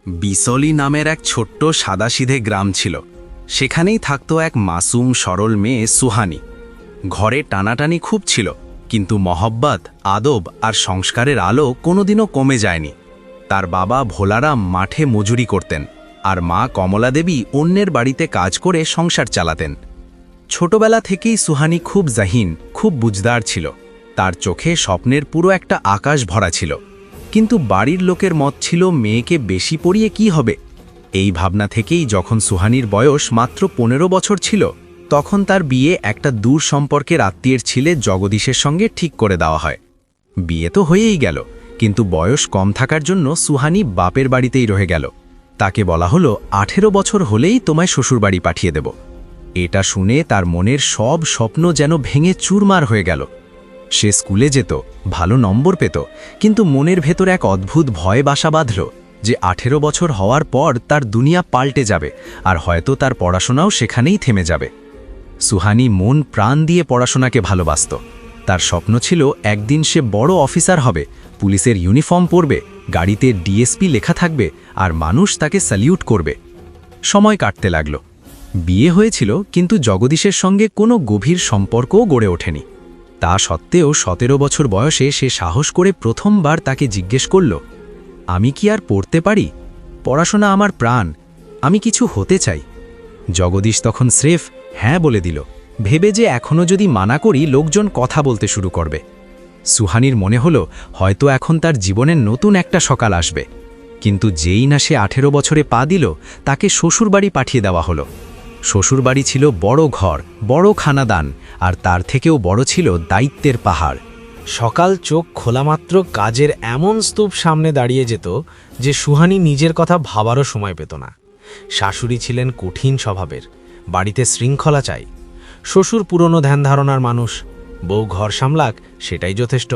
Beasley নামের এক ছোট্ট সাদাসিধে গ্রাম ছিল। সেখানেই থাকত এক মাসুম সরল মেয়ে সুহানি। ঘরে টানাটানি খুব ছিল, কিন্তু মহব্বত, আদব আর সংস্কারের আলো কোনোদিনও কমে যায়নি। তার বাবা ভোলারাম মাঠে মজুরি করতেন, আর মা কমলা দেবী অন্যের বাড়িতে কাজ করে সংসার চালাতেন। ছোটবেলা থেকেই সুহানি খুব জাহিন, খুব বুঝদার ছিল। তার চোখে স্বপ্নের পুরো একটা আকাশ ভরা ছিল। কিন্তু বাড়ির লোকের মত ছিল মেয়েকে বেশি পড়িয়ে কি হবে। এই ভাবনা থেকেই যখন সুহানির বয়স মাত্র 15 বছর ছিল, তখন তার বিয়ে একটা দূর সম্পর্কের আত্মীয়ের ছেলে জগদীশের সঙ্গে ঠিক করে দেওয়া হয়। বিয়ে তো হয়েই গেল, কিন্তু বয়স কম থাকার জন্য সুহানি বাপের বাড়িতেই রয়ে গেল। তাকে বলা হলো 18 বছর হলেই তোমায় শ্বশুরবাড়ি পাঠিয়ে দেব। এটা শুনে তার মনের সব স্বপ্ন যেন ভেঙে চুরমার হয়ে গেল। সে স্কুলে যেত, ভালো নম্বর পেত, কিন্তু মনের ভেতর এক অদ্ভুত ভয় বাসা বাঁধল যে 18 বছর হওয়ার পর তার দুনিয়া পাল্টে যাবে, আর হয়তো তার পড়াশোনাও সেখানেই থেমে যাবে। সুহানি মন প্রাণ দিয়ে পড়াশোনাকে ভালোবাসত। তার স্বপ্ন ছিল একদিন সে বড় অফিসার হবে, পুলিশের ইউনিফর্ম পরবে, গাড়িতে ডিএসপি লেখা থাকবে, আর মানুষ তাকে স্যালিউট করবে। সময় কাটতে লাগল। বিয়ে হয়েছিল, কিন্তু জগদীশের সঙ্গে কোনো গভীর সম্পর্কও গড়ে ওঠেনি। তা সত্ত্বেও 17 বছর বয়সে সে সাহস করে প্রথমবার তাকে জিজ্ঞেস করল, আমি কি আর পড়তে পারি? পড়াশোনা আমার প্রাণ, আমি কিছু হতে চাই। জগদীশ তখন স্রেফ হ্যাঁ বলে দিল, ভেবে যে এখনও যদি মানা করি লোকজন কথা বলতে শুরু করবে। সুহানির মনে হলো হয়তো এখন তার জীবনের নতুন একটা সকাল আসবে। কিন্তু যেই না সে 18 বছরে পা দিল, তাকে শ্বশুরবাড়ি পাঠিয়ে দেওয়া হলো। শ্বশুরবাড়ি ছিল বড় ঘর, বড় খানাদান, আর তার থেকেও বড় ছিল দায়িত্বের পাহাড়। সকাল চোখ খোলামাত্র কাজের এমন স্তূপ সামনে দাঁড়িয়ে যেত যে সুহানি নিজের কথা ভাবারও সময় পেত না। শাশুড়ি ছিলেন কঠিন স্বভাবের, বাড়িতে শৃঙ্খলা চাই। শ্বশুর পুরনো ধ্যান ধারণার মানুষ, বউ ঘর সামলাক, সেটাই যথেষ্ট।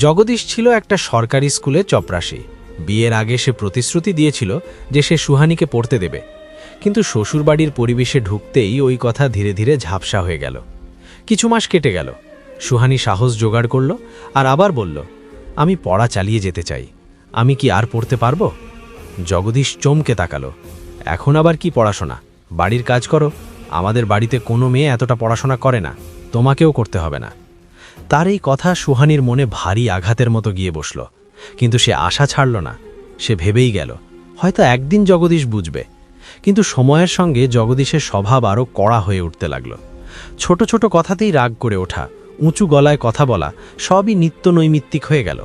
জগদীশ ছিল একটা সরকারি স্কুলে চপরাশি। বিয়ের আগে সে প্রতিশ্রুতি দিয়েছিল যে সে সুহানিকে পড়তে দেবে, কিন্তু শ্বশুরবাড়ির পরিবেশে ঢুকতেই ওই কথা ধীরে ধীরে ঝাপসা হয়ে গেল। কিছু মাস কেটে গেল। সুহানি সাহস জোগাড় করল আর আবার বলল, আমি পড়া চালিয়ে যেতে চাই, আমি কি আর পড়তে পারবো? জগদীশ চমকে তাকালো। এখন আবার কি পড়াশোনা? বাড়ির কাজ করো। আমাদের বাড়িতে কোনো মেয়ে এতটা পড়াশোনা করে না, তোমাকেও করতে হবে না। তার এই কথা সুহানির মনে ভারী আঘাতের মতো গিয়ে বসল, কিন্তু সে আশা ছাড়ল না। সে ভেবেই গেল হয়তো একদিন জগদীশ বুঝবে। কিন্তু সময়ের সঙ্গে জগদীশের স্বভাব আরও কড়া হয়ে উঠতে লাগল। ছোট ছোট কথাতেই রাগ করে ওঠা, উঁচু গলায় কথা বলা, সবই নিত্য নৈমিত্তিক হয়ে গেল।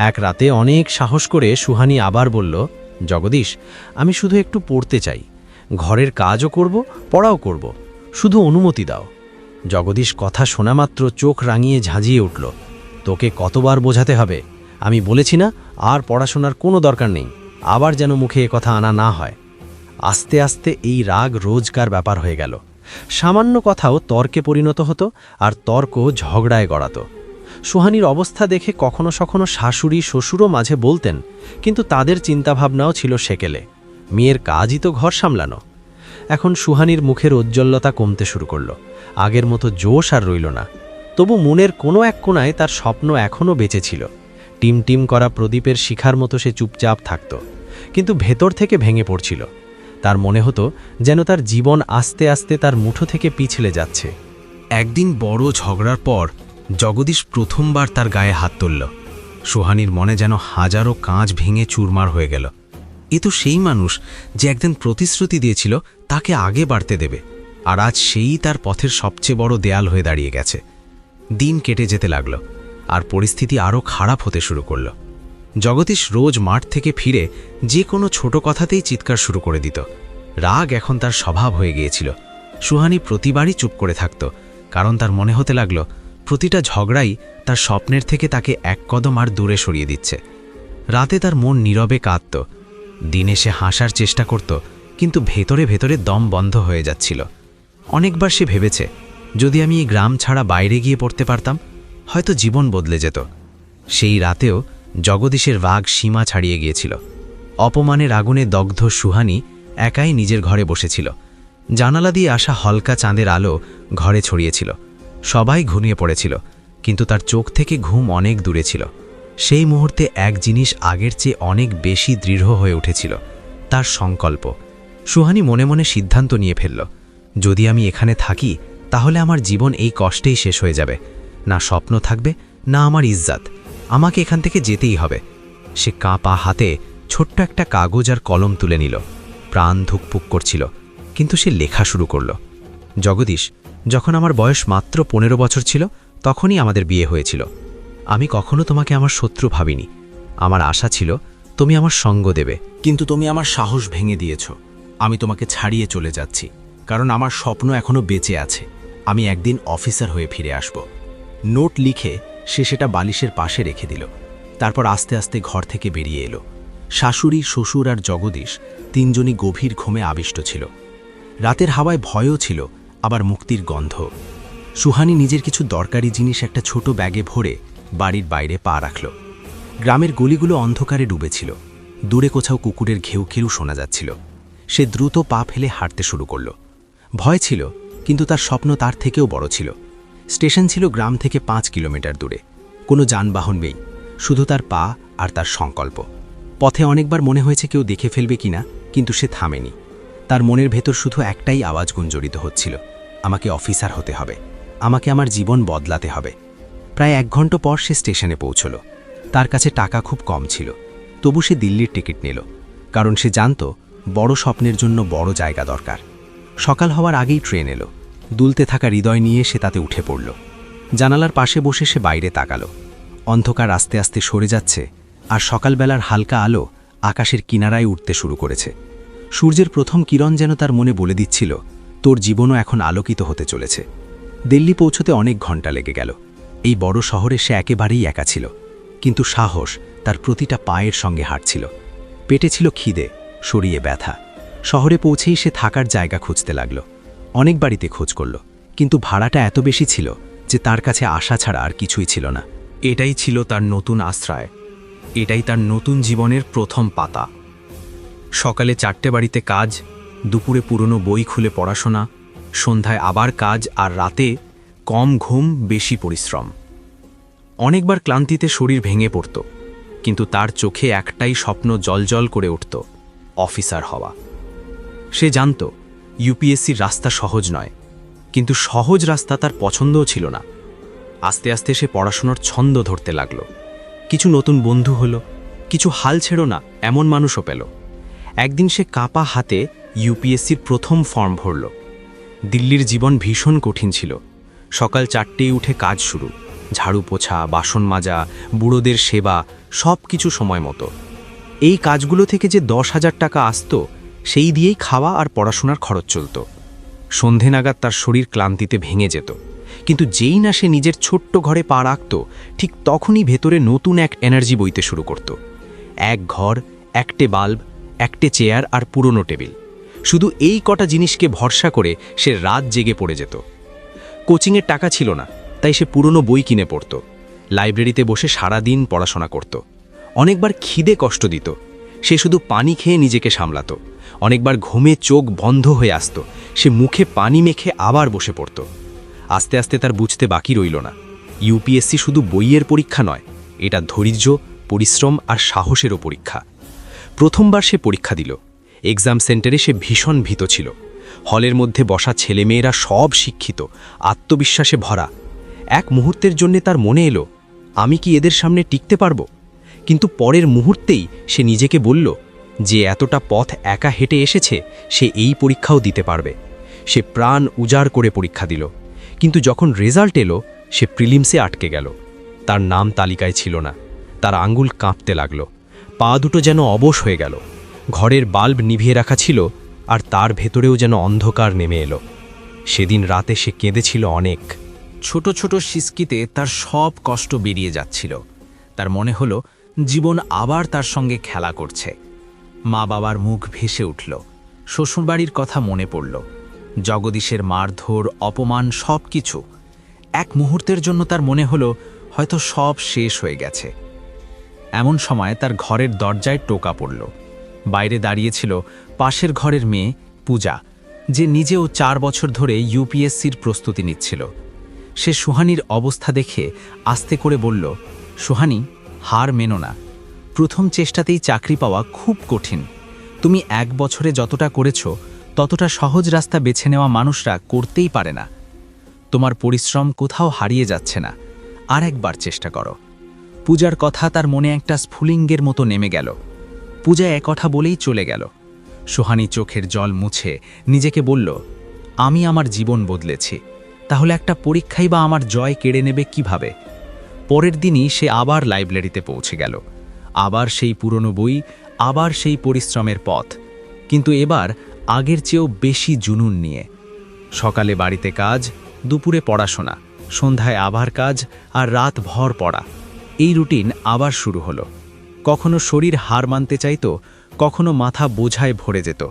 এক রাতে অনেক সাহস করে সুহানি আবার বলল, জগদীশ, আমি শুধু একটু পড়তে চাই, ঘরের কাজও করব, পড়াও করব, শুধু অনুমতি দাও। জগদীশ কথা শোনা মাত্র চোখ রাঙিয়ে ঝাঁঝিয়ে উঠল। তোকে কতবার বোঝাতে হবে? আমি বলেছি না আর পড়াশোনার কোনো দরকার নেই, আবার যেন মুখে এ কথা আনা না হয়। আস্তে আস্তে এই রাগ রোজকার ব্যাপার হয়ে গেল। সামান্য কথাও তর্কে পরিণত হতো, আর তর্ক ঝগড়ায় গড়াতো। সুহানির অবস্থা দেখে কখনো কখনো শাশুড়ি শ্বশুরও মাঝে বলতেন, কিন্তু তাদের চিন্তাভাবনাও ছিল সেকেলে। মেয়ের কাজই তো ঘর সামলানো। এখন সুহানির মুখের ঔজ্জ্বল্যতা কমতে শুরু করল, আগের মতো জোশ আর রইল না। তবু মনের কোনো এক কোণায় তার স্বপ্ন এখনও বেঁচে ছিল। টিম টিম করা প্রদীপের শিখার মতো সে চুপচাপ থাকত, কিন্তু ভেতর থেকে ভেঙে পড়ছিল। তার মনে হতো যেন তার জীবন আস্তে আস্তে তার মুঠো থেকে পিছলে যাচ্ছে। একদিন বড় ঝগড়ার পর জগদীশ প্রথমবার তার গায়ে হাত তুলল। সুহানির মনে যেন হাজারো কাঁচ ভেঙে চুরমার হয়ে গেল। এ তো সেই মানুষ যে একদিন প্রতিশ্রুতি দিয়েছিল তাকে আগে বাড়তে দেবে, আর আজ সেই তার পথের সবচেয়ে বড় দেয়াল হয়ে দাঁড়িয়ে গেছে। দিন কেটে যেতে লাগল, আর পরিস্থিতি আরও খারাপ হতে শুরু করল। জগদীশ রোজ মাঠ থেকে ফিরে যে কোনো ছোট কথাতেই চিৎকার শুরু করে দিত। রাগ এখন তার স্বভাব হয়ে গিয়েছিল। সুহানি প্রতিবারই চুপ করে থাকত, কারণ তার মনে হতে লাগল প্রতিটা ঝগড়াই তার স্বপ্নের থেকে তাকে এক কদম আর দূরে সরিয়ে দিচ্ছে। রাতে তার মন নীরবে কাঁদত। দিনে সে হাসার চেষ্টা করত, কিন্তু ভেতরে ভেতরে দম বন্ধ হয়ে যাচ্ছিল। অনেকবার সে ভেবেছে, যদি আমি এই গ্রাম ছাড়া বাইরে গিয়ে পড়তে পারতাম, হয়তো জীবন বদলে যেত। সেই রাতেও জগদীশের রাগ সীমা ছাড়িয়ে গিয়েছিল। অপমানের আগুনে দগ্ধ সুহানি একাই নিজের ঘরে বসেছিল। জানালা দিয়ে আসা হালকা চাঁদের আলো ঘরে ছড়িয়েছিল। সবাই ঘুমিয়ে পড়েছিল, কিন্তু তার চোখ থেকে ঘুম অনেক দূরে ছিল। সেই মুহূর্তে এক জিনিস আগের চেয়ে অনেক বেশি দৃঢ় হয়ে উঠেছিল, তার সংকল্প। সুহানি মনে মনে সিদ্ধান্ত নিয়ে ফেলল, যদি আমি এখানে থাকি তাহলে আমার জীবন এই কষ্টেই শেষ হয়ে যাবে, না স্বপ্ন থাকবে না আমার ইজ্জত, আমাকে এখান থেকে যেতেই হবে। সে কাঁপা হাতে ছোট্ট একটা কাগজ আর কলম তুলে নিল। প্রাণ ধুকপুক করছিল, কিন্তু সে লেখা শুরু করল। জগদীশ, যখন আমার বয়স মাত্র 15 বছর ছিল তখনই আমাদের বিয়ে হয়েছিল। আমি কখনো তোমাকে আমার শত্রু ভাবিনি। আমার আশা ছিল তুমি আমার সঙ্গ দেবে, কিন্তু তুমি আমার সাহস ভেঙে দিয়েছ। আমি তোমাকে ছাড়িয়ে চলে যাচ্ছি, কারণ আমার স্বপ্ন এখনো বেঁচে আছে। আমি একদিন অফিসার হয়ে ফিরে আসব। নোট লিখে সে সেটা বালিশের পাশে রেখে দিল। তারপর আস্তে আস্তে ঘর থেকে বেরিয়ে এলো। শাশুড়ি, শ্বশুর আর জগদীশ তিনজনই গভীর ঘুমে আবিষ্ট ছিল। রাতের হাওয়ায় ভয়ও ছিল, আবার মুক্তির গন্ধ। সুহানি নিজের কিছু দরকারি জিনিস একটা ছোট ব্যাগে ভরে বাড়ির বাইরে পা রাখল। গ্রামের গলিগুলো অন্ধকারে ডুবেছিল। দূরে কোথাও কুকুরের ঘেউ ঘেউ শোনা যাচ্ছিল। সে দ্রুত পা ফেলে হাঁটতে শুরু করল। ভয় ছিল, কিন্তু তার স্বপ্ন তার থেকেও বড় ছিল। স্টেশন ছিল গ্রাম থেকে 5 কিলোমিটার দূরে। কোনো যানবাহন নেই, শুধু তার পা আর তার সংকল্প। পথে অনেকবার মনে হয়েছে কেউ দেখে ফেলবে কিনা, কিন্তু সে থামেনি। তার মনের ভেতর শুধু একটাই আওয়াজ গুঞ্জরিত হচ্ছিল, আমাকে অফিসার হতে হবে, আমাকে আমার জীবন বদলাতে হবে। প্রায় 1 ঘন্টা পর সে স্টেশনে পৌঁছল। তার কাছে টাকা খুব কম ছিল, তবু সে দিল্লির টিকিট নিল, কারণ সে জানত বড় স্বপ্নের জন্য বড় জায়গা দরকার। সকাল হওয়ার আগেই ট্রেন এলো। দুলতে থাকা হৃদয় নিয়ে সে তাতে উঠে পড়ল। জানালার পাশে বসে সে বাইরে তাকালো। অন্ধকার আস্তে আস্তে সরে যাচ্ছে, আর সকালবেলার হালকা আলো আকাশের কিনারায় উঠতে শুরু করেছে। সূর্যের প্রথম কিরণ যেন তার মনে বলে দিচ্ছিল, তোর জীবনও এখন আলোকিত হতে চলেছে। দিল্লি পৌঁছতে অনেক ঘন্টা লেগে গেল। এই বড় শহরে সে একেবারেই একা ছিল, কিন্তু সাহস তার প্রতিটা পায়ের সঙ্গে হাঁটছিল। পেটে ছিল খিদে, শরীরে ব্যথা। শহরে পৌঁছেই সে থাকার জায়গা খুঁজতে লাগল। অনেক বাড়িতে খোঁজ করল, কিন্তু ভাড়াটা এত বেশি ছিল যে তার কাছে আশা ছাড়া আর কিছুই ছিল না। এটাই ছিল তার নতুন আশ্রয়, এটাই তার নতুন জীবনের প্রথম পাতা। সকালে 4টে বাড়িতে কাজ, দুপুরে পুরনো বই খুলে পড়াশোনা, সন্ধ্যায় আবার কাজ, আর রাতে কম ঘুম, বেশি পরিশ্রম। অনেকবার ক্লান্তিতে শরীর ভেঙে পড়ত, কিন্তু তার চোখে একটাই স্বপ্ন জ্বলজ্বল করে উঠত, অফিসার হওয়া। সে জানত ইউপিএসসির রাস্তা সহজ নয়, কিন্তু সহজ রাস্তা তার পছন্দও ছিল না। আস্তে আস্তে সে পড়াশোনার ছন্দ ধরতে লাগল। কিছু নতুন বন্ধু হলো, কিছু হাল ছেড়ো না এমন মানুষও পেল। একদিন সে কাঁপা হাতে ইউপিএসসির প্রথম ফর্ম ভরল। দিল্লির জীবন ভীষণ কঠিন ছিল। সকাল 4টেই উঠে কাজ শুরু, ঝাড়ু পোছা, বাসন মাজা, বুড়োদের সেবা, সব কিছু সময় মতো। এই কাজগুলো থেকে যে 10,000 টাকা আসতো, সেই দিয়েই খাওয়া আর পড়াশোনার খরচ চলত। সন্ধে নাগাদ তার শরীর ক্লান্তিতে ভেঙে যেত, কিন্তু যেই না সে নিজের ছোট্ট ঘরে পা রাখত, ঠিক তখনই ভেতরে নতুন এক এনার্জি বইতে শুরু করত। এক ঘর, একটে বাল্ব, একটে চেয়ার আর পুরনো টেবিল, শুধু এই কটা জিনিসকে ভরসা করে সে রাত জেগে পড়ে যেত। কোচিংয়ের টাকা ছিল না, তাই সে পুরনো বই কিনে পড়ত। লাইব্রেরিতে বসে সারা দিন পড়াশোনা করত। অনেকবার খিদে কষ্ট দিত, সে শুধু পানি খেয়ে নিজেকে সামলাত। অনেকবার ঘুমে চোখ বন্ধ হয়ে আসত, সে মুখে পানি মেখে আবার বসে পড়ত। আস্তে আস্তে তার বুঝতে বাকি রইল না, ইউপিএসসি শুধু বইয়ের পরীক্ষা নয়, এটা ধৈর্য, পরিশ্রম আর সাহসেরও পরীক্ষা। প্রথমবার সে পরীক্ষা দিল। এক্সাম সেন্টারে সে ভীষণ ভীত ছিল। হলের মধ্যে বসা ছেলেমেয়েরা সব শিক্ষিত, আত্মবিশ্বাসে ভরা। এক মুহূর্তের জন্য তার মনে এলো, আমি কি এদের সামনে টিকতে পারবো? কিন্তু পরের মুহূর্তেই সে নিজেকে বলল, যে এতটা পথ একা হেঁটে এসেছে, সে এই পরীক্ষাও দিতে পারবে। সে প্রাণ উজাড় করে পরীক্ষা দিল, কিন্তু যখন রেজাল্ট এলো, সে প্রিলিমসে আটকে গেল। তার নাম তালিকায় ছিল না। তার আঙ্গুল কাঁপতে লাগলো, পা দুটো যেন অবশ হয়ে গেল। ঘরের বাল্ব নিভিয়ে রাখা ছিল, আর তার ভেতরেও যেন অন্ধকার নেমে এলো। সেদিন রাতে সে কেঁদেছিল অনেক। ছোট ছোট সিসকিতে তার সব কষ্ট বেরিয়ে যাচ্ছিল। তার মনে হলো জীবন আবার তার সঙ্গে খেলা করছে। মা বাবার মুখ ভেসে উঠল, শ্বশুরবাড়ির কথা মনে পড়ল, জগদীশের মারধর, অপমান, সব কিছু। এক মুহূর্তের জন্য তার মনে হলো হয়তো সব শেষ হয়ে গেছে। এমন সময় তার ঘরের দরজায় টোকা পড়ল। বাইরে দাঁড়িয়েছিল পাশের ঘরের মেয়ে পূজা, যে নিজেও 4 বছর ধরে ইউপিএসসির প্রস্তুতি নিচ্ছিল। সে সুহানির অবস্থা দেখে আস্তে করে বলল, সুহানি, হার মেনো না। প্রথম চেষ্টাতেই চাকরি পাওয়া খুব কঠিন। তুমি 1 বছরে যতটা করেছ ততটা সহজ রাস্তা বেছে নেওয়া মানুষরা করতেই পারে না। তোমার পরিশ্রম কোথাও হারিয়ে যাচ্ছে না, আর একবার চেষ্টা করো। পূজার কথা তার মনে একটা স্ফুলিঙ্গের মতো নেমে গেল। পূজা কথা বলেই চলে গেল। সোহানী চোখের জল মুছে নিজেকে বলল, আমি আমার জীবন বদলেছি, তাহলে একটা পরীক্ষাই বা আমার জয় কেড়ে নেবে কিভাবে? পরের দিনই সে আবার লাইব্রেরিতে পৌঁছে গেল। আবার সেই পুরনো বই, আবার সেই পরিশ্রমের পথ, কিন্তু এবার আগের চেয়েও বেশি জুনুন নিয়ে। সকালে বাড়িতে কাজ, দুপুরে পড়াশোনা, সন্ধ্যায় আবার কাজ, আর রাত ভর পড়া। এই রুটিন আবার শুরু হলো। কখনো শরীর হার মানতে চাইতো, কখনো মাথা বোঝায় ভরে যেত,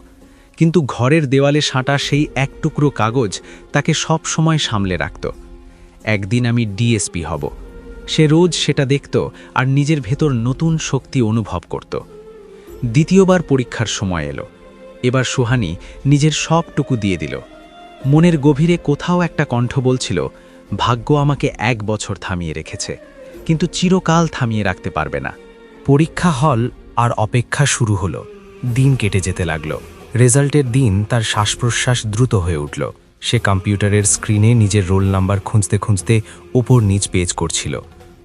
কিন্তু ঘরের দেওয়ালে সাঁটা সেই এক টুকরো কাগজ তাকে সব সময় সামলে রাখত। একদিন আমি ডিএসপি হব। সে রোজ সেটা দেখত আর নিজের ভেতর নতুন শক্তি অনুভব করত। দ্বিতীয়বার পরীক্ষার সময় এলো। এবার সোহানী নিজের সবটুকু দিয়ে দিল। মনের গভীরে কোথাও একটা কণ্ঠ বলছিল, ভাগ্য আমাকে 1 বছর থামিয়ে রেখেছে, কিন্তু চিরকাল থামিয়ে রাখতে পারবে না। পরীক্ষা হল আর অপেক্ষা শুরু হলো। দিন কেটে যেতে লাগলো। রেজাল্টের দিন তার শ্বাস-প্রশ্বাস দ্রুত হয়ে উঠল। সে কম্পিউটারের স্ক্রিনে নিজের রোল নাম্বার খুঁজতে খুঁজতে ওপর নিচ পেজ করছিল।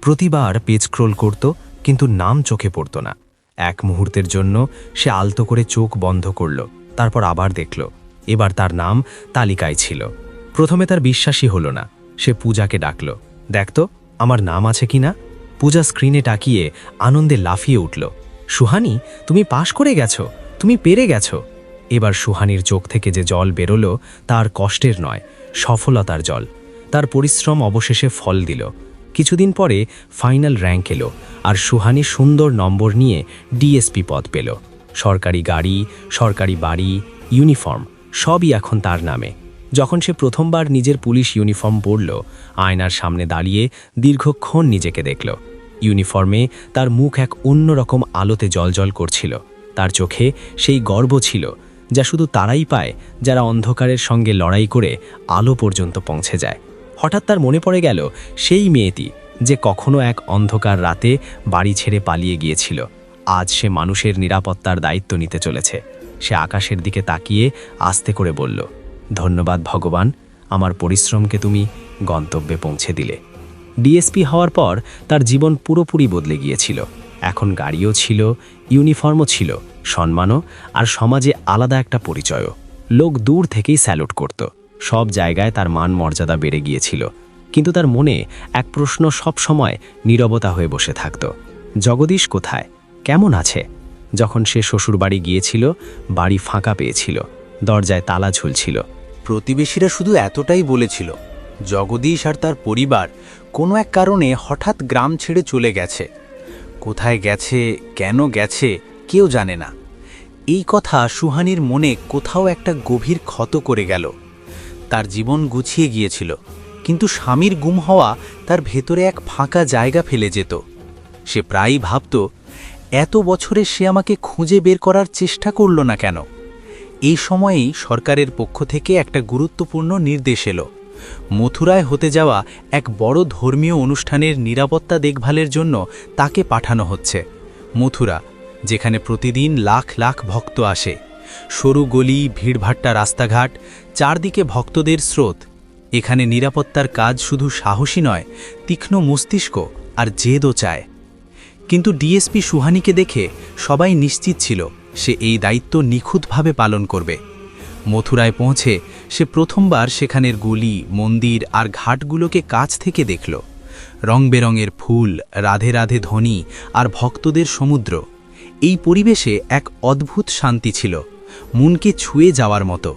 প্রতিবার পেজ স্ক্রোল করত, কিন্তু নাম চোখে পড়ত না। এক মুহূর্তের জন্য সে আলতো করে চোখ বন্ধ করল, তারপর আবার দেখল। এবার তার নাম তালিকায় ছিল। প্রথমে তার বিশ্বাসই হলো না। সে পূজাকে ডাকল, দেখতো আমার নাম আছে কিনা। পূজা স্ক্রিনে তাকিয়ে আনন্দে লাফিয়ে উঠল, সুহানী, তুমি পাশ করে গেছো, তুমি পেরে গেছো। এবার সুহানীর চোখ থেকে যে জল বেরোলো তার কষ্টের নয়, সফলতার জল। তার পরিশ্রম অবশেষে ফল দিল। কিছুদিন পরে ফাইনাল র্যাঙ্ক এলো, আর সুহানী সুন্দর নম্বর নিয়ে ডিএসপি পদ পেল। সরকারি গাড়ি, সরকারি বাড়ি, ইউনিফর্ম সবই এখন তার নামে। যখন সে প্রথমবার নিজের পুলিশ ইউনিফর্ম পরল, আয়নার সামনে দাঁড়িয়ে দীর্ঘক্ষণ নিজেকে দেখল। ইউনিফর্মে তার মুখ এক অন্যরকম আলোতে জ্বলজ্বল করছিল। তার চোখে সেই গর্ব ছিল যা শুধু তারাই পায় যারা অন্ধকারের সঙ্গে লড়াই করে আলো পর্যন্ত পৌঁছে যায়। হঠাৎ তার মনে পড়ে গেল সেই মেয়েটি যে কখনো এক অন্ধকার রাতে বাড়ি ছেড়ে পালিয়ে গিয়েছিল। আজ সে মানুষের নিরাপত্তার দায়িত্ব নিতে চলেছে। সে আকাশের দিকে তাকিয়ে আস্তে করে বলল, ধন্যবাদ ভগবান, আমার পরিশ্রমকে তুমি গন্তব্যে পৌঁছে দিলে। ডিএসপি হওয়ার পর তার জীবন পুরোপুরি বদলে গিয়েছিল। এখন গাড়িও ছিল, ইউনিফর্মও ছিল, সম্মানও, আর সমাজে আলাদা একটা পরিচয়ও। লোক দূর থেকেই স্যালুট করত। সব জায়গায় তার মান মর্যাদা বেড়ে গিয়েছিল। কিন্তু তার মনে এক প্রশ্ন সব সময় নীরবতা হয়ে বসে থাকত, জগদীশ কোথায়, কেমন আছে? যখন সে শ্বশুরবাড়ি গিয়েছিল, বাড়ি ফাঁকা পেয়েছিল, দরজায় তালা ঝুলছিল। প্রতিবেশীরা শুধু এতটাই বলেছিল, জগদীশ আর তার পরিবার কোনো এক কারণে হঠাৎ গ্রাম ছেড়ে চলে গেছে। কোথায় গেছে, কেন গেছে, কেউ জানে না। এই কথা সুহানীর মনে কোথাও একটা গভীর ক্ষত করে গেল। তার জীবন গুছিয়ে গিয়েছিল, কিন্তু স্বামীর গুম হওয়া তার ভেতরে এক ফাঁকা জায়গা ফেলে যেত। সে প্রায়ই ভাবত, এত বছরে সে আমাকে খুঁজে বের করার চেষ্টা করল না কেন? এই সময়েই সরকারের পক্ষ থেকে একটা গুরুত্বপূর্ণ নির্দেশ এলো। মথুরায় হতে যাওয়া এক বড় ধর্মীয় অনুষ্ঠানের নিরাপত্তা দেখভালের জন্য তাকে পাঠানো হচ্ছে। মথুরা, যেখানে প্রতিদিন লাখ লাখ ভক্ত আসে। সরু গলি, ভিড়ভাট্টা রাস্তাঘাট, চারদিকে ভক্তদের স্রোত। এখানে নিরাপত্তার কাজ শুধু সাহসী নয়, তীক্ষ্ণ মস্তিষ্ক আর জেদও চায়। কিন্তু ডিএসপি সুহানীকে দেখে সবাই নিশ্চিত ছিল সে এই দায়িত্ব নিখুঁতভাবে পালন করবে। মথুরায় পৌঁছে সে প্রথমবার সেখানের গলি, মন্দির আর ঘাটগুলোকে কাছ থেকে দেখল। রং বেরঙের ফুল, রাধে রাধে ধ্বনি আর ভক্তদের সমুদ্র। এই পরিবেশে এক অদ্ভুত শান্তি ছিল, মনকে ছুঁয়ে যাওয়ার মতো।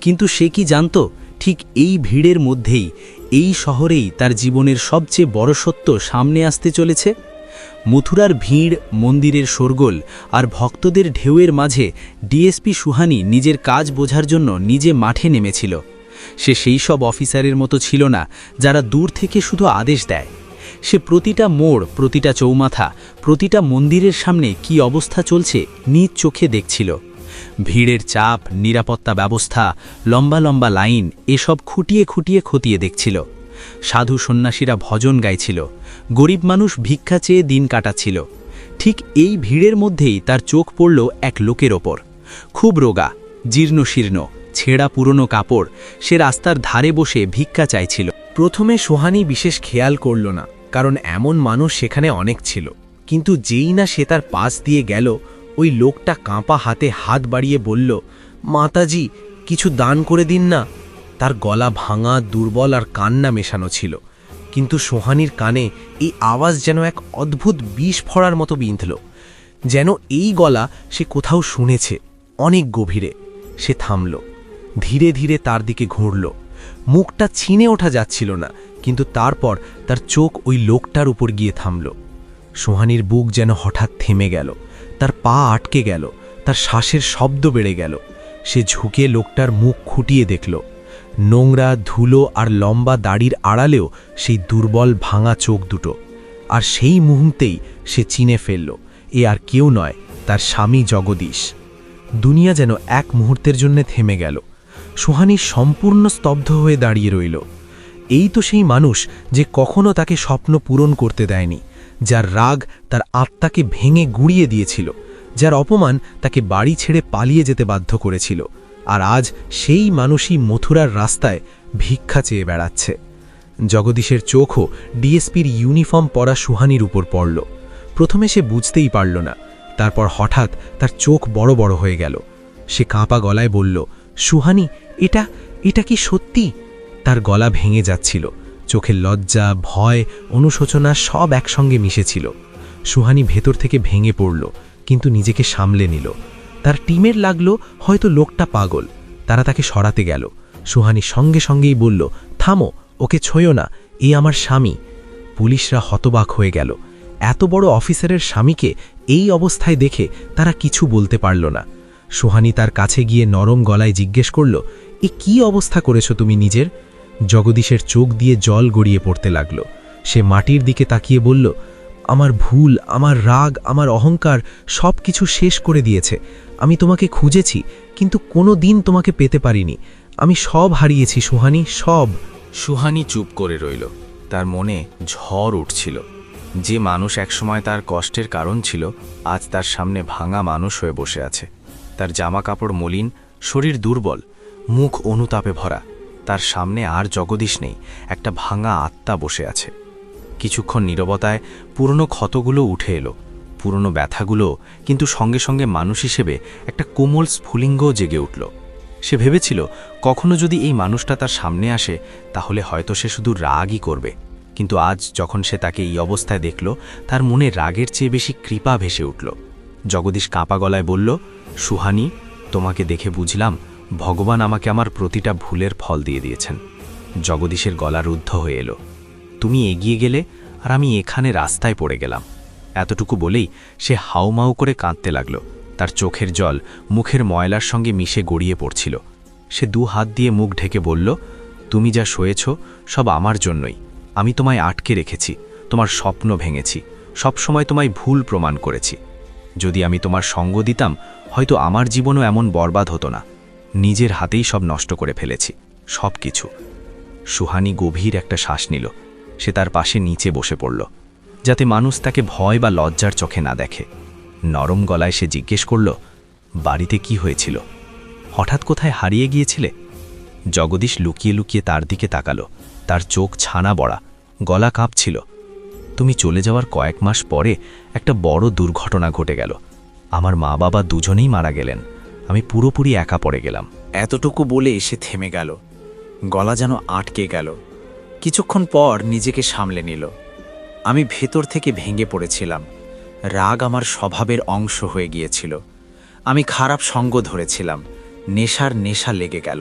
কিন্তু সে কি জানত, ঠিক এই ভিড়ের মধ্যেই, এই শহরেই তার জীবনের সবচেয়ে বড় সত্য সামনে আসতে চলেছে। মথুরার ভিড়, মন্দিরের শোরগোল আর ভক্তদের ঢেউয়ের মাঝে ডিএসপি সুহানী নিজের কাজ বোঝার জন্য নিজে মাঠে নেমেছিল। সে সেই সব অফিসারের মতো ছিল না যারা দূর থেকে শুধু আদেশ দেয়। সে প্রতিটা মোড়, প্রতিটা চৌমাথা, প্রতিটা মন্দিরের সামনে কি অবস্থা চলছে নিজ চোখে দেখছিল। ভিড়ের চাপ, নিরাপত্তা ব্যবস্থা, লম্বা লম্বা লাইন, এসব খুঁটিয়ে খুঁটিয়ে খতিয়ে দেখছিল। সাধু সন্ন্যাসীরা ভজন গাইছিল, গরিব মানুষ ভিক্ষা চেয়ে দিন কাটাচ্ছিল। ঠিক এই ভিড়ের মধ্যেই তার চোখ পড়ল এক লোকের ওপর। খুব রোগা, জীর্ণশীর্ণ, ছেঁড়া পুরনো কাপড়, সে রাস্তার ধারে বসে ভিক্ষা চাইছিল। প্রথমে সোহানি বিশেষ খেয়াল করল না, কারণ এমন মানুষ সেখানে অনেক ছিল। কিন্তু যেই না সে তার পাশ দিয়ে গেল, ওই লোকটা কাঁপা হাতে হাত বাড়িয়ে বলল, মাতাজি, কিছু দান করে দিন না। তার গলা ভাঙা, দুর্বল আর কান্না মেশানো ছিল, কিন্তু সোহানির কানে এই আওয়াজ যেন এক অদ্ভুত বিষ ফোড়ার মতো বিঁধল। যেন এই গলা সে কোথাও শুনেছে, অনেক গভীরে। সে থামল, ধীরে ধীরে তার দিকে ঘুরল। মুখটা ছিনে ওঠা যাচ্ছিল না, কিন্তু তারপর তার চোখ ওই লোকটার উপর গিয়ে থামল। সোহানির বুক যেন হঠাৎ থেমে গেল, তার পা আটকে গেল, তার শ্বাসের শব্দ বেড়ে গেল। সে ঝুঁকে লোকটার মুখ খুঁটিয়ে দেখল। নোংরা, ধুলো আর লম্বা দাড়ির আড়ালেও সেই দুর্বল ভাঙা চোখ দুটো। আর সেই মুহূর্তেই সে চিনে ফেলল, এ আর কেউ নয়, তার স্বামী জগদীশ। দুনিয়া যেন এক মুহূর্তের জন্য থেমে গেল। সোহানি সম্পূর্ণ স্তব্ধ হয়ে দাঁড়িয়ে রইল। এই তো সেই মানুষ যে কখনো তাকে স্বপ্ন পূরণ করতে দেয়নি, যার রাগ তার আত্মাকে ভেঙে গুঁড়িয়ে দিয়েছিল, যার অপমান তাকে বাড়ি ছেড়ে পালিয়ে যেতে বাধ্য করেছিল। আর আজ সেই মানুষই মথুরার রাস্তায় ভিক্ষা চেয়ে বেড়াচ্ছে। জগদীশের চোখও ডিএসপির ইউনিফর্ম পরা সুহানির উপর পড়ল। প্রথমে সে বুঝতেই পারল না, তারপর হঠাৎ তার চোখ বড় বড় হয়ে গেল। সে কাঁপা গলায় বলল, সুহানি, এটা কি সত্যি? তার গলা ভেঙে যাচ্ছিল, চোখের লজ্জা, ভয়, অনুশোচনা সব একসঙ্গে মিশেছিল। সুহানি ভেতর থেকে ভেঙে পড়ল, কিন্তু নিজেকে সামলে নিল। তার টিমের লাগলো হয়তো লোকটা পাগল, তারা তাকে সরাতে গেল। সুহানি সঙ্গে সঙ্গেই বলল, থামো, ওকে ছোঁয়ো না, এ আমার স্বামী। পুলিশরা হতবাক হয়ে গেল। এত বড় অফিসারের স্বামীকে এই অবস্থায় দেখে তারা কিছু বলতে পারল না। সুহানি তার কাছে গিয়ে নরম গলায় জিজ্ঞেস করল, এ কি অবস্থা করেছো তুমি নিজের? জগদীশের চোখ দিয়ে জল গড়িয়ে পড়তে লাগল। সে মাটির দিকে তাকিয়ে বলল, আমার ভুল, আমার রাগ, আমার অহংকার সব কিছু শেষ করে দিয়েছে। আমি তোমাকে খুঁজেছি, কিন্তু কোনো দিন তোমাকে পেতে পারিনি। আমি সব হারিয়েছি সুহানি, সব। সুহানি চুপ করে রইল। তার মনে ঝড় উঠছিল। যে মানুষ একসময় তার কষ্টের কারণ ছিল, আজ তার সামনে ভাঙা মানুষ হয়ে বসে আছে। তার জামা কাপড় মলিন, শরীর দুর্বল, মুখ অনুতাপে ভরা। তার সামনে আর জগদীশ নেই, একটা ভাঙা আত্মা বসে আছে। কিছুক্ষণ নীরবতায় পুরনো ক্ষতগুলো উঠে এলো, পুরনো ব্যথাগুলো, কিন্তু সঙ্গে সঙ্গে মানুষ হিসেবে একটা কোমল স্ফুলিঙ্গও জেগে উঠল। সে ভেবেছিল কখনো যদি এই মানুষটা তার সামনে আসে, তাহলে হয়তো সে শুধু রাগই করবে। কিন্তু আজ যখন সে তাকে এই অবস্থায় দেখল, তার মনে রাগের চেয়ে বেশি কৃপা ভেসে উঠল। জগদীশ কাঁপা গলায় বলল, সুহানি, তোমাকে দেখে বুঝলাম ভগবান আমাকে আমার প্রতিটা ভুলের ফল দিয়ে দিয়েছেন। জগদীশের গলা রুদ্ধ হয়ে এলো। তুমি এগিয়ে গেলে আর আমি এখানে রাস্তায় পড়ে গেলাম। এতটুকু বলেই সে হাউমাউ করে কাঁদতে লাগল। তার চোখের জল মুখের ময়লার সঙ্গে মিশে গড়িয়ে পড়ছিল। সে দু হাত দিয়ে মুখ ঢেকে বলল, তুমি যা সয়েছ সব আমার জন্যই। আমি তোমায় আটকে রেখেছি, তোমার স্বপ্ন ভেঙেছি, সবসময় তোমায় ভুল প্রমাণ করেছি। যদি আমি তোমার সঙ্গ দিতাম, হয়তো আমার জীবনও এমন বরবাদ হতো না। নিজের হাতেই সব নষ্ট করে ফেলেছি, সব কিছু। সুহানি গভীর একটা শ্বাস নিল। সে তার পাশে নিচে বসে পড়ল, যাতে মানুষ তাকে ভয় বা লজ্জার চোখে না দেখে। নরম গলায় সে জিজ্ঞেস করল, বাড়িতে কি হয়েছিল? হঠাৎ কোথায় হারিয়ে গিয়েছিলে? জগদীশ লুকিয়ে লুকিয়ে তার দিকে তাকালো। তার চোখ ছানা বড়া, গলা কাঁপছিল। তুমি চলে যাওয়ার কয়েক মাস পরে একটা বড় দুর্ঘটনা ঘটে গেল। আমার মা বাবা দুজনেই মারা গেলেন। আমি পুরোপুরি একা পড়ে গেলাম। এতটুকু বলে সে থেমে গেল, গলা যেন আটকে গেল। কিছুক্ষণ পর নিজেকে সামলে নিল। আমি ভেতর থেকে ভেঙে পড়েছিলাম। রাগ আমার স্বভাবের অংশ হয়ে গিয়েছিল। আমি খারাপ সঙ্গ ধরেছিলাম। নেশার নেশা লেগে গেল।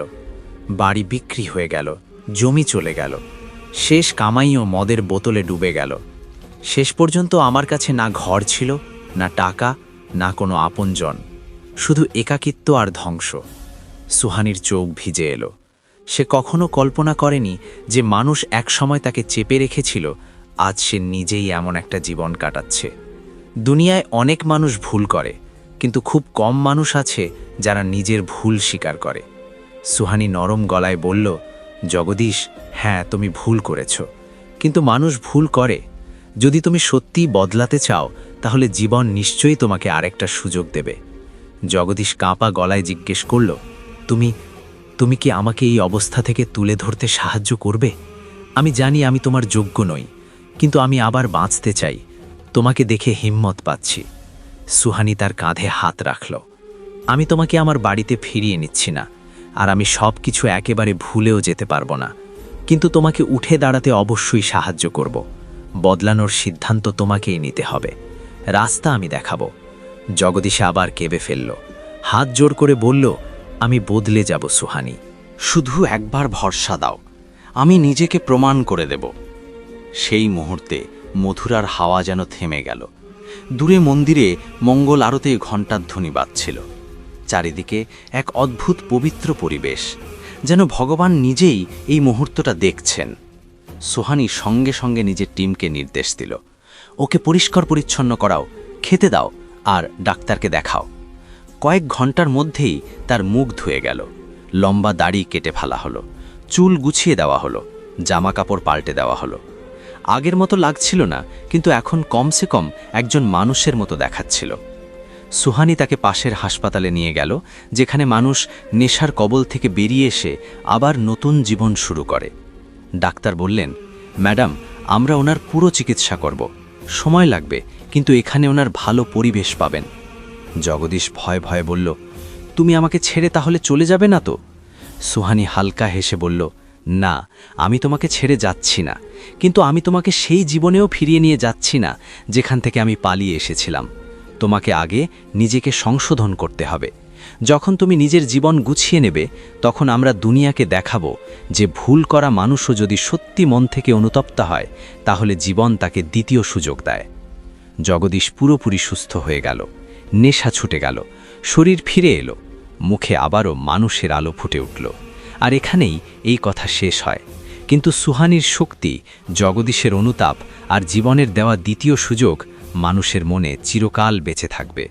বাড়ি বিক্রি হয়ে গেল, জমি চলে গেল, শেষ কামাইও মদের বোতলে ডুবে গেল। শেষ পর্যন্ত আমার কাছে না ঘর ছিল, না টাকা, না কোনো আপনজন, শুধু একাকিত্ব আর ধ্বংস। সুহানির চোখ ভিজে এলো। সে কখনো কল্পনা করেনি যে মানুষ একসময় তাকে চেপে রেখেছিল, আজ সে নিজেই এমন একটা জীবন কাটাচ্ছে। দুনিয়ায় অনেক মানুষ ভুল করে, কিন্তু খুব কম মানুষ আছে যারা নিজের ভুল স্বীকার করে। সুহানি নরম গলায় বলল, জগদীশ, হ্যাঁ, তুমি ভুল করেছ, কিন্তু মানুষ ভুল করে। যদি তুমি সত্যিই বদলাতে চাও তাহলে জীবন নিশ্চয়ই তোমাকে আরেকটা সুযোগ দেবে। জগদীশ কাঁপা গলায় জিজ্ঞেস করল, তুমি কি আমাকে এই অবস্থা থেকে তুলে ধরতে সাহায্য করবে? আমি জানি আমি তোমার যোগ্য নই, কিন্তু আমি আবার বাঁচতে চাই। তোমাকে দেখে হিম্মত পাচ্ছি। সুহানি তার কাঁধে হাত রাখল। আমি তোমাকে আমার বাড়িতে ফিরিয়ে নিচ্ছি না, আর আমি সব কিছু একেবারে ভুলেও যেতে পারবো না, কিন্তু তোমাকে উঠে দাঁড়াতে অবশ্যই সাহায্য করব। বদলানোর সিদ্ধান্ত তোমাকেই নিতে হবে। রাস্তা আমি দেখাবো। জগদীশ আবার কেঁদে ফেলল, হাত জোর করে বলল, আমি বদলে যাব সুহানি। শুধু একবার ভরসা দাও, আমি নিজেকে প্রমাণ করে দেব। সেই মুহূর্তে মথুরার হাওয়া যেন থেমে গেল। দূরে মন্দিরে মঙ্গল আরতে ঘণ্টার ধ্বনি বাজছিল। চারিদিকে এক অদ্ভুত পবিত্র পরিবেশ, যেন ভগবান নিজেই এই মুহূর্তটা দেখছেন। সোহানি সঙ্গে সঙ্গে নিজের টিমকে নির্দেশ দিল, ওকে পরিষ্কার পরিচ্ছন্ন করাও, খেতে দাও, আর ডাক্তারকে দেখাও। কয়েক ঘন্টার মধ্যেই তার মুখ ধুয়ে গেল, লম্বা দাড়ি কেটে ফেলা হলো, চুল গুছিয়ে দেওয়া হলো, জামা কাপড় পাল্টে দেওয়া হলো। আগের মতো লাগছিল না, কিন্তু এখন কমসে কম একজন মানুষের মতো দেখাচ্ছিল। সুহানি তাকে পাশের হাসপাতালে নিয়ে গেল, যেখানে মানুষ নেশার কবল থেকে বেরিয়ে এসে আবার নতুন জীবন শুরু করে। ডাক্তার বললেন, ম্যাডাম, আমরা ওনার পুরো চিকিৎসা করব। সময় লাগবে, কিন্তু এখানে ওনার ভালো পরিবেশ পাবেন। জগদীশ ভয়ে ভয়ে বলল, তুমি আমাকে ছেড়ে তাহলে চলে যাবে না তো? সুহানি হালকা হেসে বলল, না, আমি তোমাকে ছেড়ে যাচ্ছি না, কিন্তু আমি তোমাকে সেই জীবনেও ফিরিয়ে নিয়ে যাচ্ছি না যেখান থেকে আমি পালিয়ে এসেছিলাম। তোমাকে আগে নিজেকে সংশোধন করতে হবে। যখন তুমি নিজের জীবন গুছিয়ে নেবে, তখন আমরা দুনিয়াকে দেখাবো যে ভুল করা মানুষও যদি সত্যি মন থেকে অনুতপ্ত হয়, তাহলে জীবন তাকে দ্বিতীয় সুযোগ দেয়। জগদীশ পুরোপুরি সুস্থ হয়ে গেল, নেশা ছুটে গেল, শরীর ফিরে এলো, মুখে আবারও মানুষের আলো ফুটে উঠল। আর এখানেই এই কথা শেষ হয়, কিন্তু সুহানির শক্তি, জগদীশের অনুতাপ আর জীবনের দেওয়া দ্বিতীয় সুযোগ মানুষের মনে চিরকাল বেঁচে থাকবে।